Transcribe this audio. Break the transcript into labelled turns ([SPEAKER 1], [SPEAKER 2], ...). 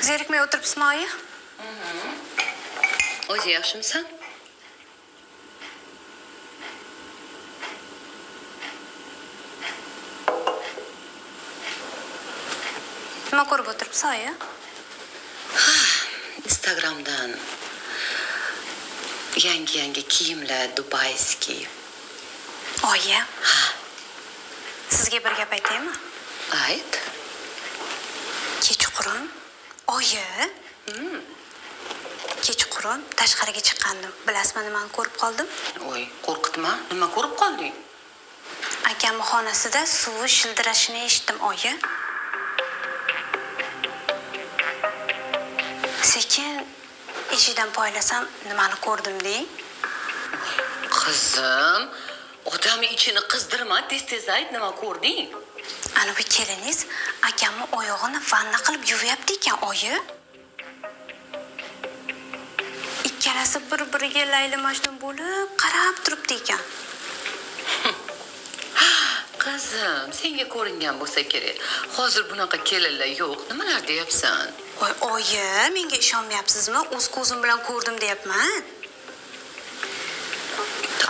[SPEAKER 1] Zerikmay o'tiribsizmi, oyi?
[SPEAKER 2] O'zi yaxshimisan?
[SPEAKER 1] Nima ko'rib o'tiribsiz, oyi?
[SPEAKER 2] Instagramdan yangi kiyimlar dubayskiy.
[SPEAKER 1] Oyi. Sizga bir gap aytaymi?
[SPEAKER 2] Ayt.
[SPEAKER 1] Kechqurun, oyi. Kechqurun tashqariga chiqqandim. Bilasizmi, nimani ko'rib qoldim?
[SPEAKER 2] Voy, qo'rqitma. Nima ko'rib qolding?
[SPEAKER 1] Akamning xonasida suvi shildirashini eshitdim, oyi. Sekin eshidan poylasam, nimani ko'rdim deng?
[SPEAKER 2] Qizim, odamning ichini qizdirma, tez ayt, nima ko'rding?
[SPEAKER 1] Ana bu keliningiz akamning oyog'ini vanna qilib yuvyapti ekan, oyi. Ikkalasi bir-biriga Layli Majnun bo'lib qarab turibdi ekan.
[SPEAKER 2] Qizim, senga ko'ringan bo'lsa kerak. Hozir bunaqa kelinlar yo'q. Nimalar deyapsan?
[SPEAKER 1] Voy, oyi, menga ishonmayapsizmi? O'z ko'zim bilan ko'rdim deyapman.